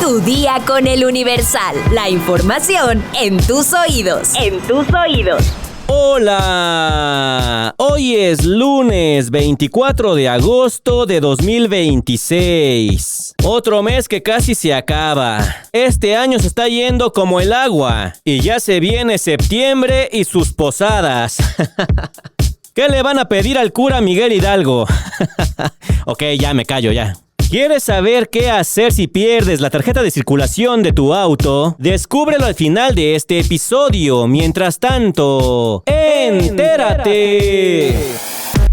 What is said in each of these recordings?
Tu día con el Universal. La información en tus oídos. En tus oídos. Hola, hoy es lunes 24 de agosto de 2026. Otro mes que casi se acaba. Este año se está yendo como el agua y ya se viene septiembre y sus posadas. ¿Qué le van a pedir al cura Miguel Hidalgo? Ok, ya me callo ya. ¿Quieres saber qué hacer si pierdes la tarjeta de circulación de tu auto? Descúbrelo al final de este episodio. Mientras tanto, ¡entérate!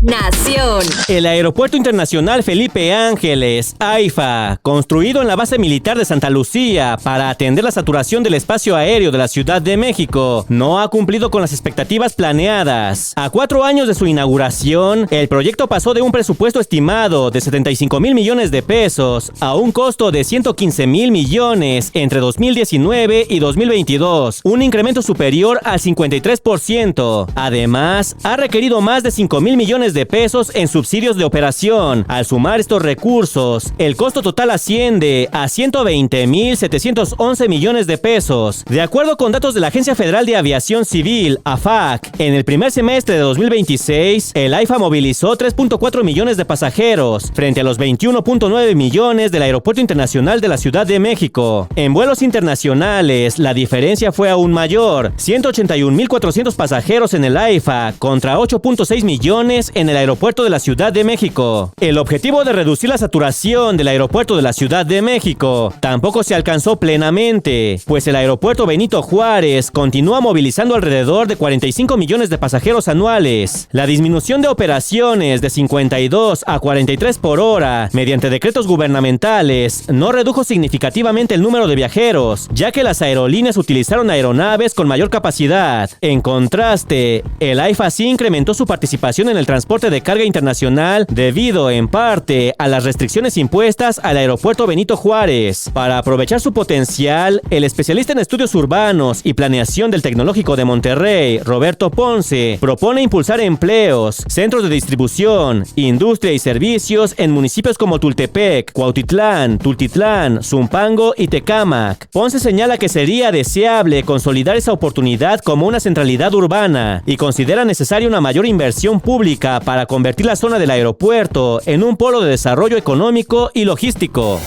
Nación. El Aeropuerto Internacional Felipe Ángeles, AIFA, construido en la base militar de Santa Lucía para atender la saturación del espacio aéreo de la Ciudad de México, no ha cumplido con las expectativas planeadas. A 4 años de su inauguración, el proyecto pasó de un presupuesto estimado de 75,000 millones de pesos a un costo de 115,000 millones entre 2019 y 2022, un incremento superior al 53%. Además, ha requerido más de 5,000 millones de pesos en subsidios de operación. Al sumar estos recursos, el costo total asciende a 120,711 millones de pesos. De acuerdo con datos de la Agencia Federal de Aviación Civil, AFAC, en el primer semestre de 2026, el AIFA movilizó 3.4 millones de pasajeros, frente a los 21.9 millones del Aeropuerto Internacional de la Ciudad de México. En vuelos internacionales, la diferencia fue aún mayor, 181,400 pasajeros en el AIFA contra 8.6 millones en el aeropuerto de la Ciudad de México. El objetivo de reducir la saturación del aeropuerto de la Ciudad de México tampoco se alcanzó plenamente, pues el aeropuerto Benito Juárez continúa movilizando alrededor de 45 millones de pasajeros anuales. La disminución de operaciones de 52 a 43 por hora mediante decretos gubernamentales no redujo significativamente el número de viajeros, ya que las aerolíneas utilizaron aeronaves con mayor capacidad. En contraste, el AIFA sí incrementó su participación en el transporte de carga internacional debido en parte a las restricciones impuestas al aeropuerto Benito Juárez. Para aprovechar su potencial, el especialista en estudios urbanos y planeación del Tecnológico de Monterrey, Roberto Ponce, propone impulsar empleos, centros de distribución, industria y servicios en municipios como Tultepec, Cuautitlán, Tultitlán, Zumpango y Tecámac. Ponce señala que sería deseable consolidar esa oportunidad como una centralidad urbana y considera necesaria una mayor inversión pública para convertir la zona del aeropuerto en un polo de desarrollo económico y logístico.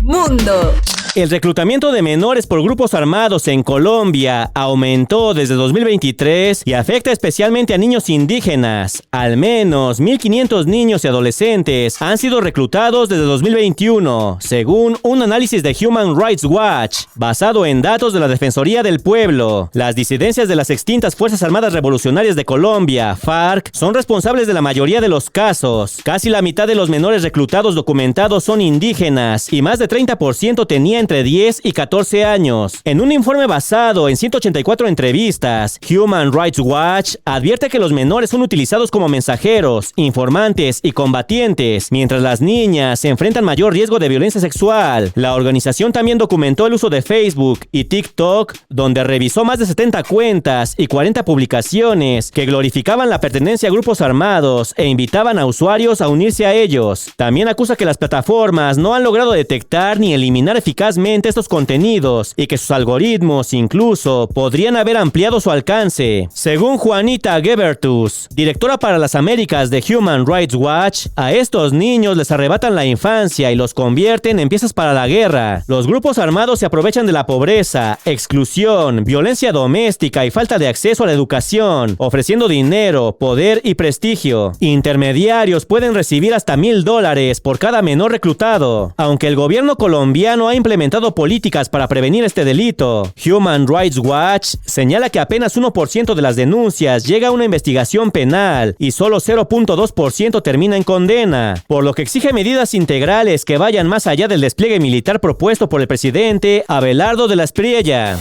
Mundo. El reclutamiento de menores por grupos armados en Colombia aumentó desde 2023 y afecta especialmente a niños indígenas. Al menos 1,500 niños y adolescentes han sido reclutados desde 2021, según un análisis de Human Rights Watch, basado en datos de la Defensoría del Pueblo. Las disidencias de las extintas Fuerzas Armadas Revolucionarias de Colombia, FARC, son responsables de la mayoría de los casos. Casi la mitad de los menores reclutados documentados son indígenas y más de 30% tenían entre 10 y 14 años. En un informe basado en 184 entrevistas, Human Rights Watch advierte que los menores son utilizados como mensajeros, informantes y combatientes, mientras las niñas enfrentan mayor riesgo de violencia sexual. La organización también documentó el uso de Facebook y TikTok, donde revisó más de 70 cuentas y 40 publicaciones que glorificaban la pertenencia a grupos armados e invitaban a usuarios a unirse a ellos. También acusa que las plataformas no han logrado detectar ni eliminar eficazmente estos contenidos y que sus algoritmos incluso podrían haber ampliado su alcance. Según Juanita Gebertus, directora para las Américas de Human Rights Watch, a estos niños les arrebatan la infancia y los convierten en piezas para la guerra. Los grupos armados se aprovechan de la pobreza, exclusión, violencia doméstica y falta de acceso a la educación, ofreciendo dinero, poder y prestigio. Intermediarios pueden recibir hasta $1,000 por cada menor reclutado. Aunque el gobierno colombiano ha implementado políticas para prevenir este delito, Human Rights Watch señala que apenas 1% de las denuncias llega a una investigación penal y solo 0.2% termina en condena, por lo que exige medidas integrales que vayan más allá del despliegue militar propuesto por el presidente Abelardo de la Espriella.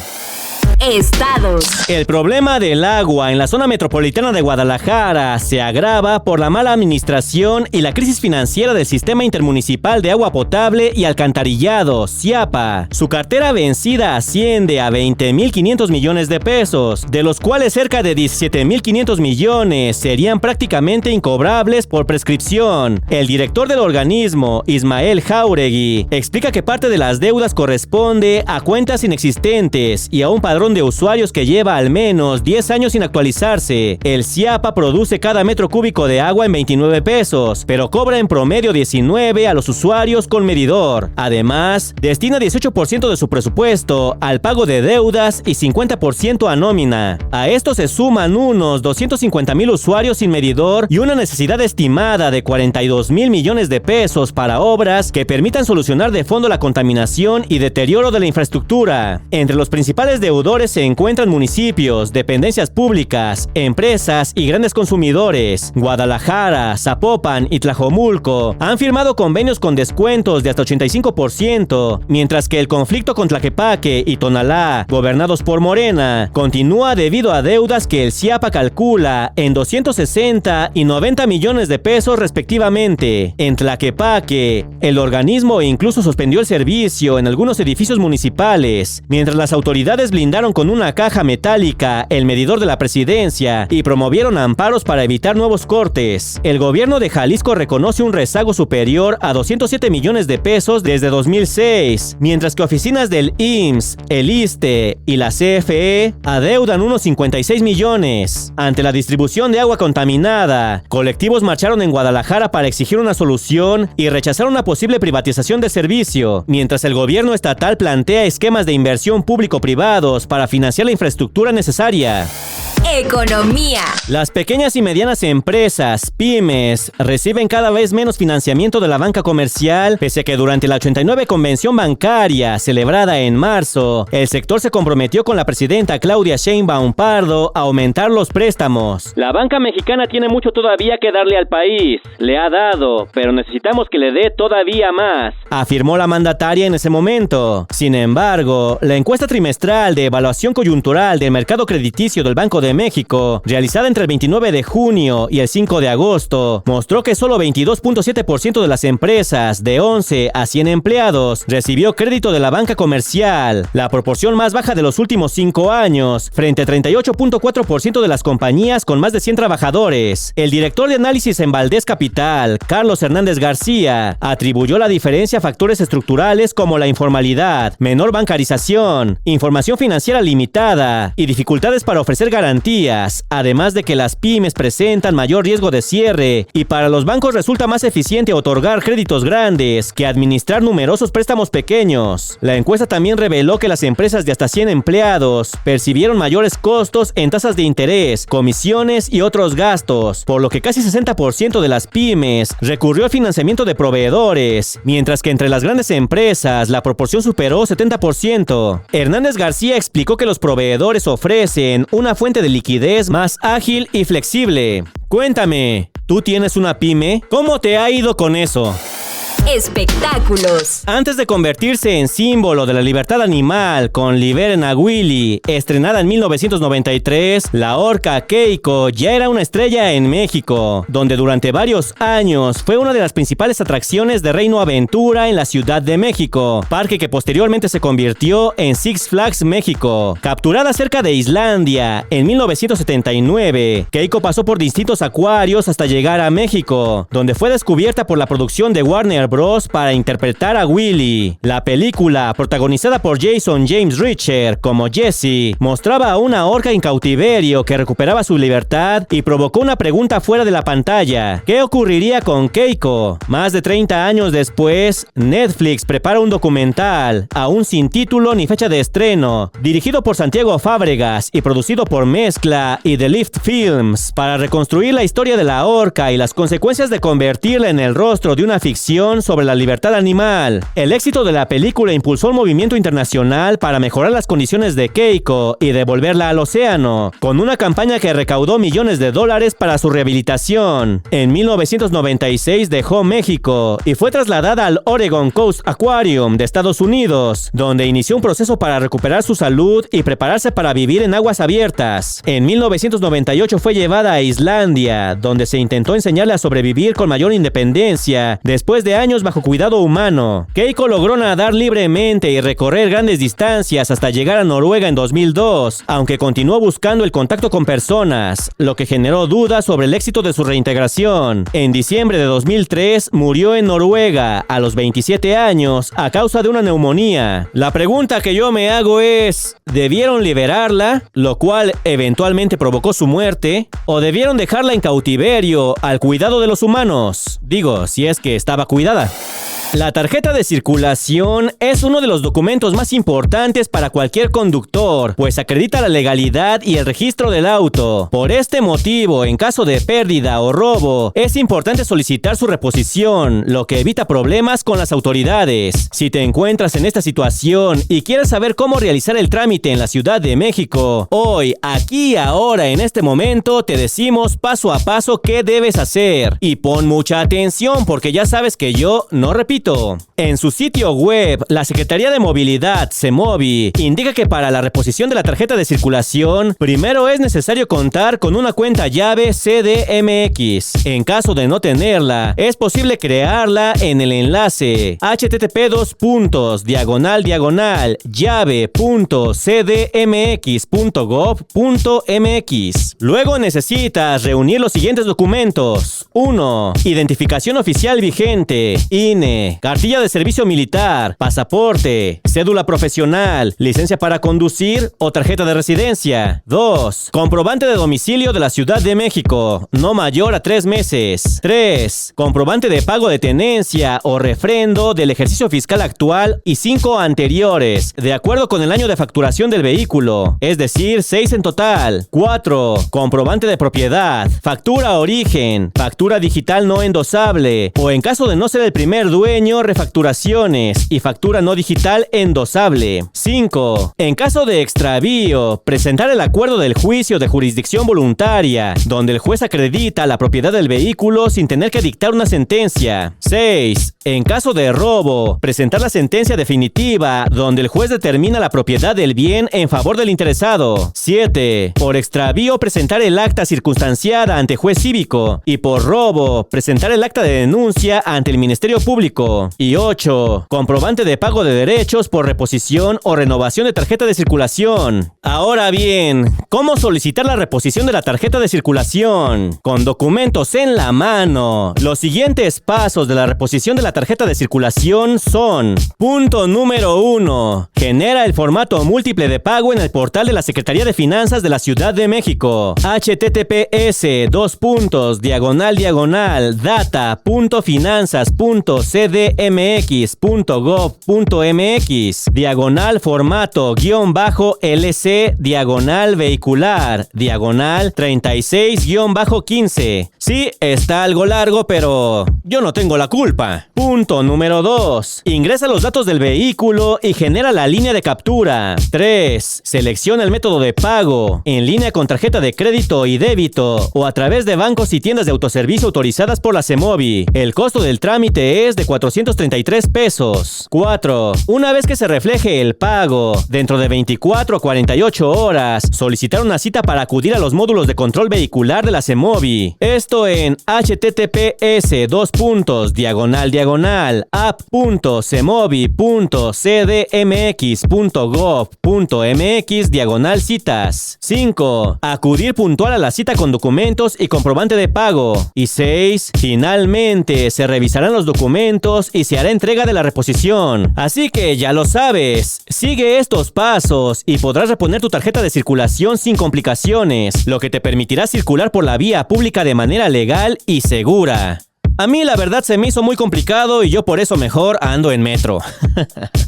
Estados. El problema del agua en la zona metropolitana de Guadalajara se agrava por la mala administración y la crisis financiera del Sistema Intermunicipal de Agua Potable y Alcantarillado, SIAPA. Su cartera vencida asciende a 20.500 millones de pesos, de los cuales cerca de 17.500 millones serían prácticamente incobrables por prescripción. El director del organismo, Ismael Jáuregui, explica que parte de las deudas corresponde a cuentas inexistentes y a un padrón de usuarios que lleva al menos 10 años sin actualizarse. El SIAPA produce cada metro cúbico de agua en 29 pesos, pero cobra en promedio 19 a los usuarios con medidor. Además, destina 18% de su presupuesto al pago de deudas y 50% a nómina. A esto se suman unos 250,000 usuarios sin medidor y una necesidad estimada de 42,000 millones de pesos para obras que permitan solucionar de fondo la contaminación y deterioro de la infraestructura. Entre los principales deudores se encuentran municipios, dependencias públicas, empresas y grandes consumidores. Guadalajara, Zapopan y Tlajomulco han firmado convenios con descuentos de hasta 85%, mientras que el conflicto con Tlaquepaque y Tonalá, gobernados por Morena, continúa debido a deudas que el SIAPA calcula en 260 y 90 millones de pesos respectivamente. En Tlaquepaque, el organismo incluso suspendió el servicio en algunos edificios municipales, mientras las autoridades blindaron con una caja metálica el medidor de la presidencia y promovieron amparos para evitar nuevos cortes. El gobierno de Jalisco reconoce un rezago superior a 207 millones de pesos desde 2006, mientras que oficinas del IMSS, el ISSSTE y la CFE adeudan unos 56 millones. Ante la distribución de agua contaminada, colectivos marcharon en Guadalajara para exigir una solución y rechazar una posible privatización del servicio, mientras el gobierno estatal plantea esquemas de inversión público-privados para financiar la infraestructura necesaria. Economía. Las pequeñas y medianas empresas, pymes, reciben cada vez menos financiamiento de la banca comercial, pese a que durante la 89 convención bancaria celebrada en marzo, el sector se comprometió con la presidenta Claudia Sheinbaum Pardo a aumentar los préstamos. La banca mexicana tiene mucho todavía que darle al país, le ha dado, pero necesitamos que le dé todavía más, afirmó la mandataria en ese momento. Sin embargo, la encuesta trimestral de evaluación coyuntural del mercado crediticio del Banco de México, realizada entre el 29 de junio y el 5 de agosto, mostró que solo 22.7% de las empresas de 11 a 100 empleados recibió crédito de la banca comercial, la proporción más baja de los últimos 5 años, frente a 38.4% de las compañías con más de 100 trabajadores. El director de análisis en Valdés Capital, Carlos Hernández García, atribuyó la diferencia a factores estructurales como la informalidad, menor bancarización, información financiera limitada y dificultades para ofrecer garantías, además de que las pymes presentan mayor riesgo de cierre y para los bancos resulta más eficiente otorgar créditos grandes que administrar numerosos préstamos pequeños. La encuesta también reveló que las empresas de hasta 100 empleados percibieron mayores costos en tasas de interés, comisiones y otros gastos, por lo que casi 60% de las pymes recurrió al financiamiento de proveedores, mientras que entre las grandes empresas la proporción superó 70%. Hernández García explicó que los proveedores ofrecen una fuente de liquidez más ágil y flexible. Cuéntame, ¿tú tienes una pyme? ¿Cómo te ha ido con eso? Espectáculos. Antes de convertirse en símbolo de la libertad animal con Liberen a Willy, estrenada en 1993, la orca Keiko ya era una estrella en México, donde durante varios años fue una de las principales atracciones de Reino Aventura en la Ciudad de México, parque que posteriormente se convirtió en Six Flags México. Capturada cerca de Islandia en 1979, Keiko pasó por distintos acuarios hasta llegar a México, donde fue descubierta por la producción de Warner Bros. Para interpretar a Willy. La película, protagonizada por Jason James Reacher como Jesse, mostraba a una orca en cautiverio que recuperaba su libertad y provocó una pregunta fuera de la pantalla. ¿Qué ocurriría con Keiko? Más de 30 años después, Netflix prepara un documental, aún sin título ni fecha de estreno, dirigido por Santiago Fábregas y producido por Mezcla y The Lift Films, para reconstruir la historia de la orca y las consecuencias de convertirla en el rostro de una ficción sobre la libertad animal. El éxito de la película impulsó el movimiento internacional para mejorar las condiciones de Keiko y devolverla al océano, con una campaña que recaudó millones de dólares para su rehabilitación. En 1996 dejó México y fue trasladada al Oregon Coast Aquarium de Estados Unidos, donde inició un proceso para recuperar su salud y prepararse para vivir en aguas abiertas. En 1998 fue llevada a Islandia, donde se intentó enseñarle a sobrevivir con mayor independencia después de años bajo cuidado humano. Keiko logró nadar libremente y recorrer grandes distancias hasta llegar a Noruega en 2002, aunque continuó buscando el contacto con personas, lo que generó dudas sobre el éxito de su reintegración. En diciembre de 2003 murió en Noruega a los 27 años a causa de una neumonía. La pregunta que yo me hago es, ¿debieron liberarla, lo cual eventualmente provocó su muerte, o debieron dejarla en cautiverio al cuidado de los humanos? Digo, si es que estaba cuidada. La tarjeta de circulación es uno de los documentos más importantes para cualquier conductor, pues acredita la legalidad y el registro del auto. Por este motivo, en caso de pérdida o robo, es importante solicitar su reposición, lo que evita problemas con las autoridades. Si te encuentras en esta situación y quieres saber cómo realizar el trámite en la Ciudad de México, hoy, aquí, ahora, en este momento, te decimos paso a paso qué debes hacer. Y pon mucha atención porque ya sabes que yo no repito. En su sitio web, la Secretaría de Movilidad, CEMOVI, indica que para la reposición de la tarjeta de circulación, primero es necesario contar con una cuenta llave CDMX. En caso de no tenerla, es posible crearla en el enlace http://llave.cdmx.gov.mx. Luego necesitas reunir los siguientes documentos. 1. Identificación oficial vigente, INE, cartilla de servicio militar, pasaporte, cédula profesional, licencia para conducir o tarjeta de residencia. 2. Comprobante de domicilio de la Ciudad de México, no mayor a 3 meses. 3. Comprobante de pago de tenencia o refrendo del ejercicio fiscal actual y 5 anteriores, de acuerdo con el año de facturación del vehículo, es decir, 6 en total. 4. Comprobante de propiedad, factura origen, factura digital no endosable, o en caso de no ser el primer dueño, refacturaciones y factura no digital endosable. 5. En caso de extravío, presentar el acuerdo del juicio de jurisdicción voluntaria, donde el juez acredita la propiedad del vehículo sin tener que dictar una sentencia. 6. En caso de robo, presentar la sentencia definitiva, donde el juez determina la propiedad del bien en favor del interesado. 7. Por extravío, presentar el acta circunstanciada ante juez cívico. Y por robo, presentar el acta de denuncia ante el Ministerio Público. Y 8. Comprobante de pago de derechos por reposición o renovación de tarjeta de circulación. Ahora bien, ¿cómo solicitar la reposición de la tarjeta de circulación? Con documentos en la mano. Los siguientes pasos de la reposición de la tarjeta de circulación son: punto número 1. Genera el formato múltiple de pago en el portal de la Secretaría de Finanzas de la Ciudad de México. https://data.finanzas.cdmx.gov.mx/formato-vehicular-36-15. Sí, está algo largo, pero yo no tengo la culpa. Punto número 2. Ingresa los datos del vehículo y genera la línea de captura. 3. Selecciona el método de pago, en línea con tarjeta de crédito y débito, o a través de bancos y tiendas de autoservicio autorizadas por la CEMOVI. El costo del trámite es de 433 pesos. 4. Una vez que se refleje el pago, dentro de 24 a 48 horas, solicitar una cita para acudir a los módulos de control vehicular de la CEMOVI. Esto en https://app.cemovi.cdmx.gov.mx/citas. 5. Acudir puntual a la cita con documentos y comprobante de pago. Y 6. Finalmente, se revisarán los documentos y se hará entrega de la reposición. Así que ya lo sabes, sigue estos pasos y podrás reponer tu tarjeta de circulación sin complicaciones, lo que te permitirá circular por la vía pública de manera legal y segura. A mí la verdad se me hizo muy complicado y yo por eso mejor ando en metro.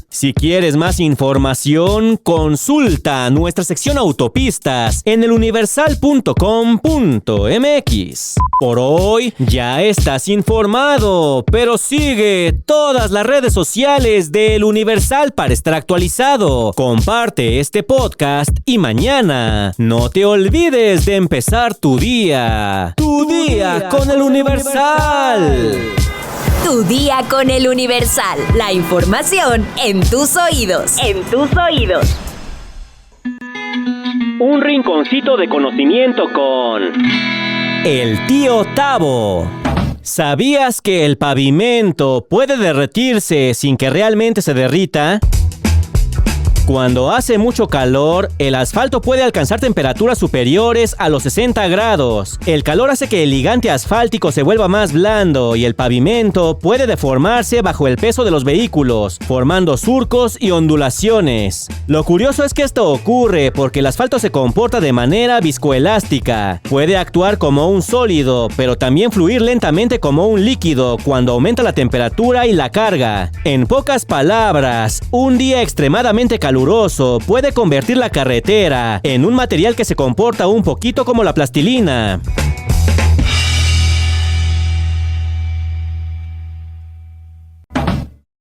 Si quieres más información, consulta nuestra sección autopistas en eluniversal.com.mx. Por hoy ya estás informado, pero sigue todas las redes sociales de El Universal para estar actualizado. Comparte este podcast y mañana no te olvides de empezar tu día. Tu día con El Universal. Tu día con El Universal. La información en tus oídos. En tus oídos. Un rinconcito de conocimiento con el tío Tavo. ¿Sabías que el pavimento puede derretirse sin que realmente se derrita? Cuando hace mucho calor, el asfalto puede alcanzar temperaturas superiores a los 60 grados. El calor hace que el ligante asfáltico se vuelva más blando y el pavimento puede deformarse bajo el peso de los vehículos, formando surcos y ondulaciones. Lo curioso es que esto ocurre porque el asfalto se comporta de manera viscoelástica. Puede actuar como un sólido, pero también fluir lentamente como un líquido cuando aumenta la temperatura y la carga. En pocas palabras, un día extremadamente caluroso puede convertir la carretera en un material que se comporta un poquito como la plastilina.